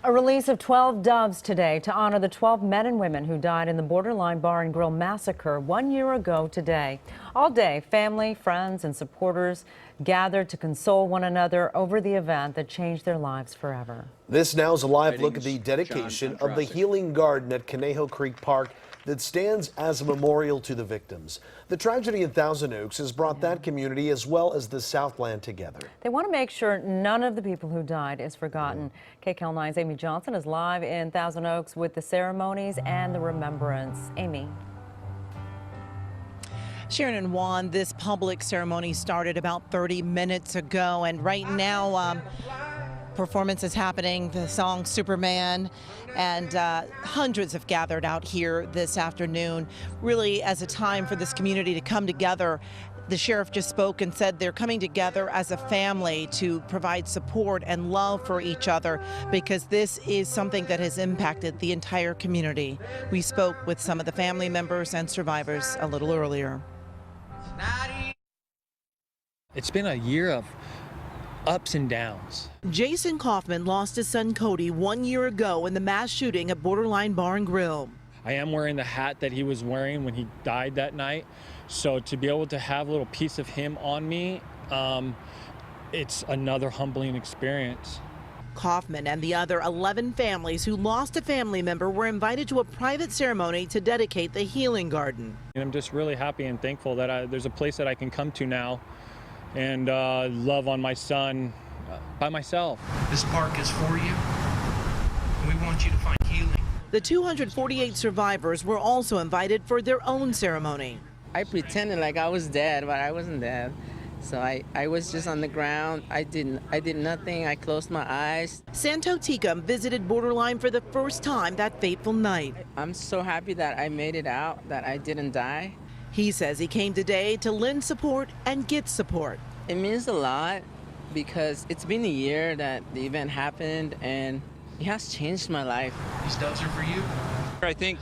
A release of 12 doves today to honor the 12 men and women who died in the Borderline Bar and Grill massacre 1 year ago today. All day, family, friends, and supporters gathered to console one another over the event that changed their lives forever. This now is a live look at the dedication of the Healing Garden at Conejo Creek Park that stands as a memorial to the victims. The tragedy in Thousand Oaks has brought that community as well as the Southland together. They want to make sure none of the people who died is forgotten. KCAL 9's Amy Johnson is live in Thousand Oaks with the ceremonies and the remembrance. Amy. Sharon and Juan, this public ceremony started about 30 minutes ago, and right now performance is happening, the song Superman, and hundreds have gathered out here this afternoon, really as a time for this community to come together. The sheriff just spoke and said they're coming together as a family to provide support and love for each other because this is something that has impacted the entire community. We spoke with some of the family members and survivors a little earlier. It's been a year of ups and downs. Jason Kaufman lost his son Cody 1 year ago in the mass shooting at Borderline Bar and Grill. I am wearing the hat that he was wearing when he died that night. So to be able to have a little piece of him on me, it's another humbling experience. Kaufman and the other 11 families who lost a family member were invited to a private ceremony to dedicate the Healing Garden. And I'm just really happy and thankful that there's a place that I can come to now and love on my son by myself. This park is for you, and we want you to find healing. The 248 survivors were also invited for their own ceremony. I pretended like I was dead, but I wasn't dead. So I was just on the ground. I did nothing. I closed my eyes. Santo Ticum visited Borderline for the first time that fateful night. I'm so happy that I made it out, that I didn't die. He says he came today to lend support and get support. It means a lot because it's been a year that the event happened and it has changed my life. These doves are for you. I think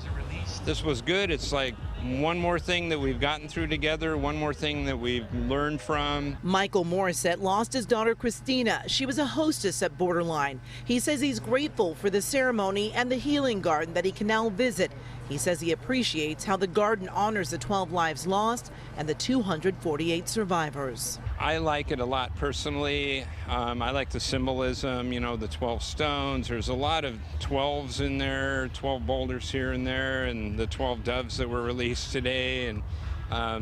this was good. It's like one more thing that we've gotten through together, one more thing that we've learned from. Michael Morissette lost his daughter Christina. She was a hostess at Borderline. He says he's grateful for the ceremony and the Healing Garden that he can now visit. He says he appreciates how the garden honors the 12 lives lost and the 248 survivors. I like it a lot personally. I like the symbolism, you know, the 12 stones. There's a lot of 12s in there, 12 boulders here and there, and the 12 doves that were released today, and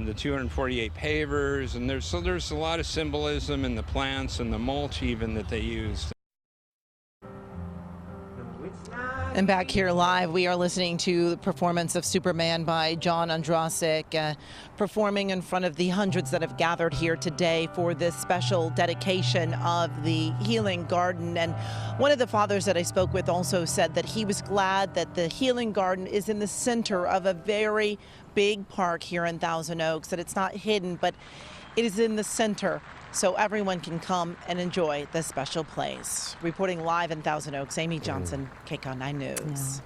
the 248 pavers. And there's a lot of symbolism in the plants and the mulch even that they used. And back here live, we are listening to the performance of Superman by John Ondrasik, performing in front of the hundreds that have gathered here today for this special dedication of the Healing Garden. And one of the fathers that I spoke with also said that he was glad that the Healing Garden is in the center of a very big park here in Thousand Oaks, that it's not hidden, but it is in the center, so everyone can come and enjoy this special place. Reporting live in Thousand Oaks, Amy Johnson, KCAL 9 News. Yeah.